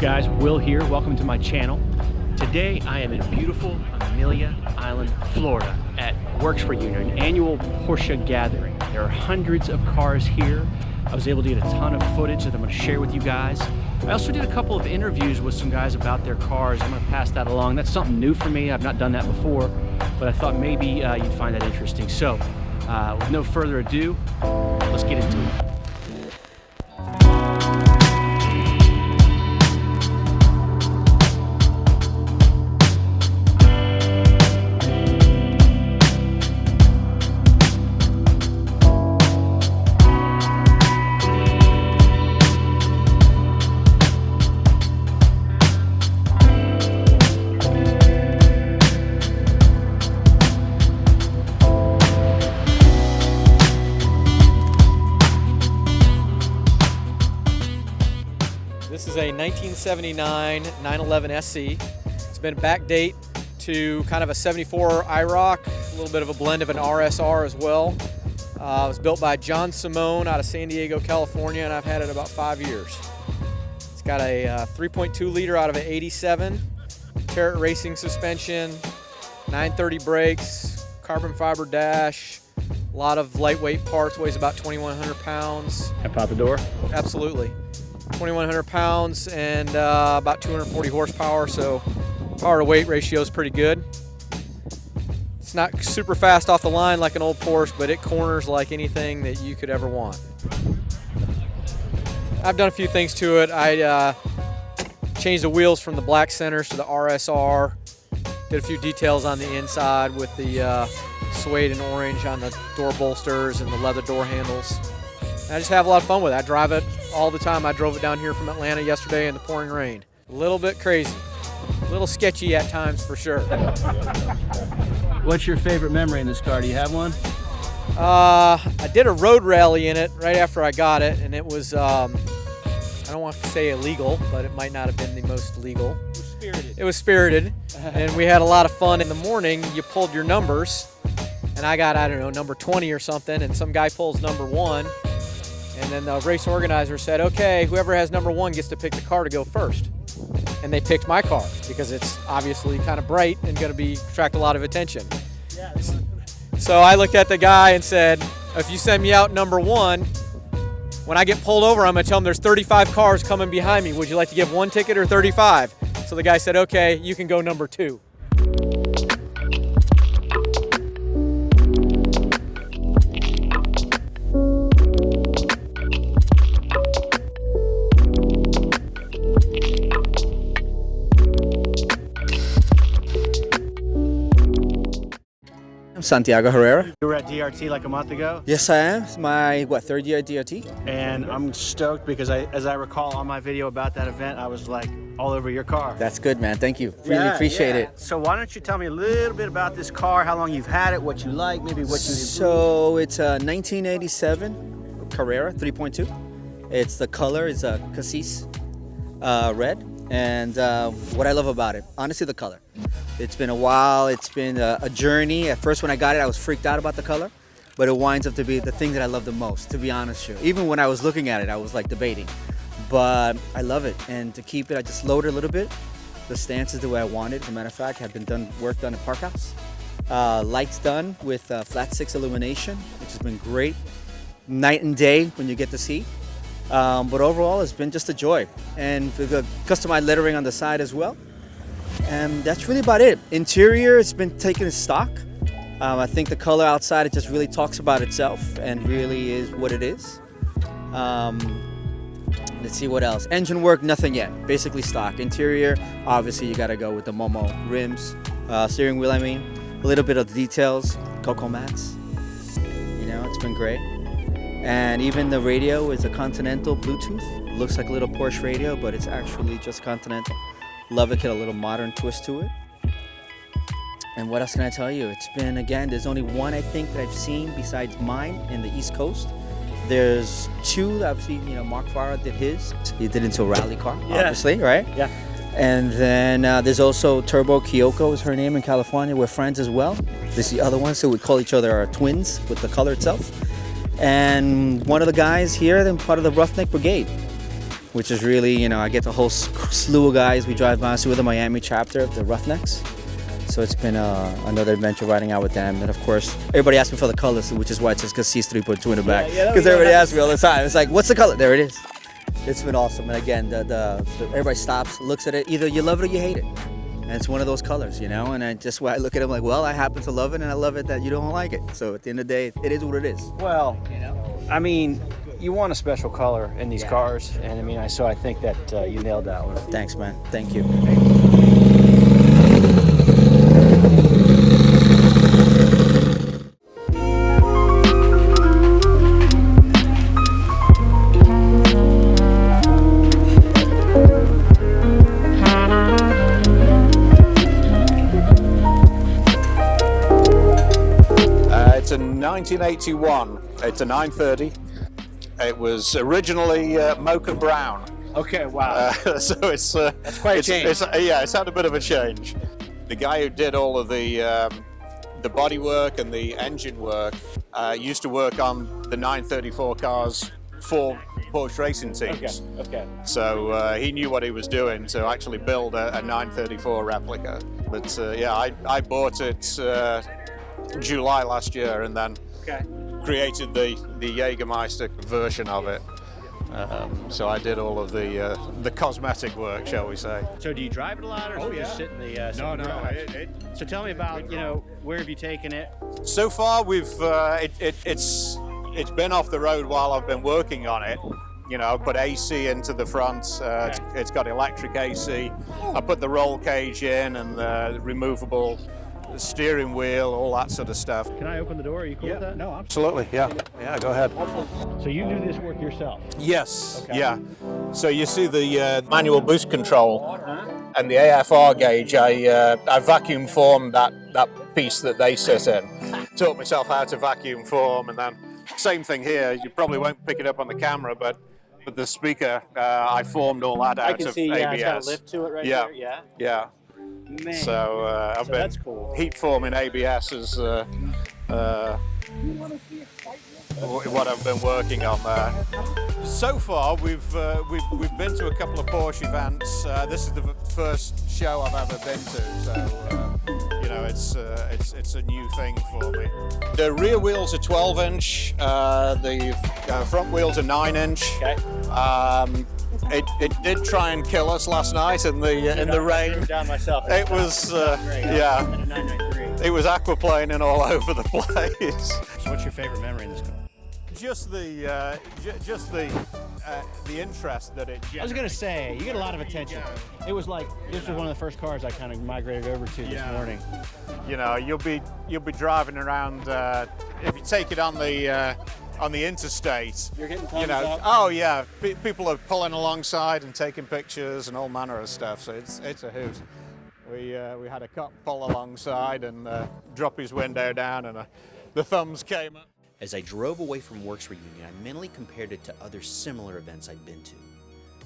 guys? Will here. Welcome to my channel. Today I am in beautiful Amelia Island, Florida at Werks Reunion, an annual Porsche gathering. There are hundreds of cars here. I was able to get a ton of footage that I'm going to share with you guys. I also did a couple of interviews with some guys about their cars. I'm going to pass that along. That's something new for me. I've not done that before, but I thought maybe you'd find that interesting. So with no further ado, let's get into it. This is a 1979 911 SC. It's been backdate to kind of a 74 IROC, a little bit of a blend of an RSR as well. It was built by John Simone out of San Diego, California, and I've had it about 5 years. It's got a 3.2 liter out of an 87, Carrot racing suspension, 930 brakes, carbon fiber dash, a lot of lightweight parts, weighs about 2,100 pounds. Can I pop the door? Absolutely. 2,100 pounds and about 240 horsepower, so power to weight ratio is pretty good. It's not super fast off the line like an old Porsche, but it corners like anything that you could ever want. I've done a few things to it. I changed the wheels from the black centers to the RSR, did a few details on the inside with the suede and orange on the door bolsters and the leather door handles. I just have a lot of fun with it. I drive it all the time. I drove it down here from Atlanta yesterday in the pouring rain. A little bit crazy, a little sketchy at times for sure. What's your favorite memory in this car? Do you have one? I did a road rally in it right after I got it, and it was, I don't want to say illegal, but it might not have been the most legal. It was spirited. It was spirited, and we had a lot of fun. In the morning, you pulled your numbers, and I got, I don't know, number 20 or something, and some guy pulls number 1. And then the race organizer said, okay, whoever has number 1 gets to pick the car to go first. And they picked my car because it's obviously kind of bright and going to attract a lot of attention. Yeah. So I looked at the guy and said, if you send me out number 1, when I get pulled over, I'm going to tell them there's 35 cars coming behind me. Would you like to give 1 ticket or 35? So the guy said, okay, you can go number 2. Santiago Herrera. You were at DRT like a month ago? Yes, I am. It's my, third year at DRT? And I'm stoked because as I recall on my video about that event, I was like all over your car. That's good, man. Thank you. Really appreciate it. So why don't you tell me a little bit about this car, how long you've had it, what you like, maybe what you So it's a 1987 Carrera 3.2. It's the color is a Cassis Red. And what I love about it, honestly, the color. It's been a while. It's been a journey. At first, when I got it, I was freaked out about the color, but it winds up to be the thing that I love the most, to be honest with you. Even when I was looking at it, I was like debating, but I love it. And to keep it, I just lowered it a little bit. The stance is the way I want it. As a matter of fact, have been work done at Park House. Lights done with flat 6 illumination, which has been great. Night and day when you get to see. But overall, it's been just a joy. And with the customized lettering on the side as well. And that's really about it. Interior, it's been taken as stock. I think the color outside, it just really talks about itself and really is what it is. Let's see what else. Engine work, nothing yet. Basically stock. Interior, obviously you gotta go with the Momo rims. Steering wheel, a little bit of the details. Cocoa mats. You know, it's been great. And even the radio is a Continental Bluetooth. Looks like a little Porsche radio, but it's actually just Continental. Love it, get a little modern twist to it. And what else can I tell you? It's been, again, there's only one I think that I've seen besides mine in the East Coast. There's 2 that I've seen, Mark Farah did his. He did it into a rally car, obviously, right? Yeah. And then there's also Turbo Kyoko is her name in California. We're friends as well. This is the other one, so we call each other our twins with the color itself. And one of the guys here, then part of the Roughneck Brigade. which is really, you know, I get the whole slew of guys. We drive by, so we're the Miami chapter of the Roughnecks. So it's been another adventure riding out with them. And of course, everybody asks me for the colors, which is why it says Cassis 3.2 in the back. Because everybody asks me all the time. It's like, what's the color? There it is. It's been awesome. And again, everybody stops, looks at it. Either you love it or you hate it. And it's one of those colors, you know? And I just, when I look at it, I'm like, well, I happen to love it, and I love it that you don't like it. So at the end of the day, it is what it is. Well, I mean, you want a special color in these cars, and I mean, so I think that you nailed that one. Thanks, man. Thank you. It's a 1981. It's a 930. It was originally mocha brown. Okay, wow. So it's That's quite a change. Yeah, it's had a bit of a change. The guy who did all of the body work and the engine work used to work on the 934 cars for Porsche racing teams. Okay. So he knew what he was doing to actually build a 934 replica. But yeah, I bought it July last year, and then created the Jägermeister version of it. So I did all of the cosmetic work, shall we say. So do you drive it a lot, or does it just sit in the garage? So tell me about, where have you taken it? So far, we've it's been off the road while I've been working on it. I put AC into the front. It's got electric AC. I put the roll cage in and the removable steering wheel, all that sort of stuff. Can I open the door? Are you cool with that? No, absolutely. Yeah, go ahead. So you do this work yourself? Yes. Okay. Yeah. So you see the manual boost control and the AFR gauge. I vacuum formed that piece that they sit in. Taught myself how to vacuum form, and then same thing here. You probably won't pick it up on the camera, but the speaker, I formed all that out I can of see, ABS. it's got a lift to it right there. Yeah. Yeah. Man. So I've been that's cool. heat forming ABS is what I've been working on there. So far, we've been to a couple of Porsche events. This is the first show I've ever been to, so it's a new thing for me. The rear wheels are 12-inch. The front wheels are 9-inch. Okay. It did try and kill us last night in the rain. Down myself. It was yeah. It was aquaplaning all over the place. So what's your favorite memory in this car? Just the interest that it. I was gonna say, you get a lot of attention. It was like, this was one of the first cars I kind of migrated over to this morning. You'll be driving around. If you take it on the interstate, You're getting thumbs up. Oh yeah, people are pulling alongside and taking pictures and all manner of stuff. So it's a hoot. We had a cop pull alongside and drop his window down, and the thumbs came up. As I drove away from Werks Reunion, I mentally compared it to other similar events I'd been to.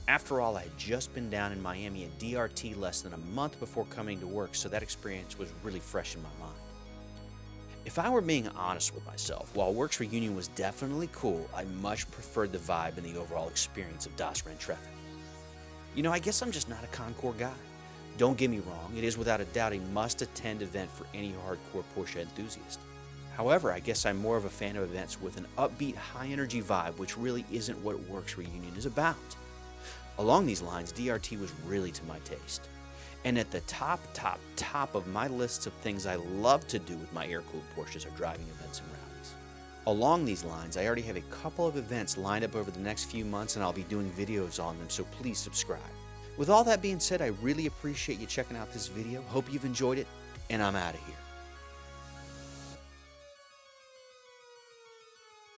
After all, I had just been down in Miami at DRT less than a month before coming to work, so that experience was really fresh in my mind. If I were being honest with myself, while Werks Reunion was definitely cool, I much preferred the vibe and the overall experience of Das Renntreffen. I guess I'm just not a Concours guy. Don't get me wrong, it is without a doubt a must-attend event for any hardcore Porsche enthusiast. However, I guess I'm more of a fan of events with an upbeat, high-energy vibe, which really isn't what Werks Reunion is about. Along these lines, DRT was really to my taste. And at the top of my lists of things I love to do with my air-cooled Porsches are driving events and rallies. Along these lines, I already have a couple of events lined up over the next few months, and I'll be doing videos on them, so please subscribe. With all that being said, I really appreciate you checking out this video. Hope you've enjoyed it, and I'm out of here.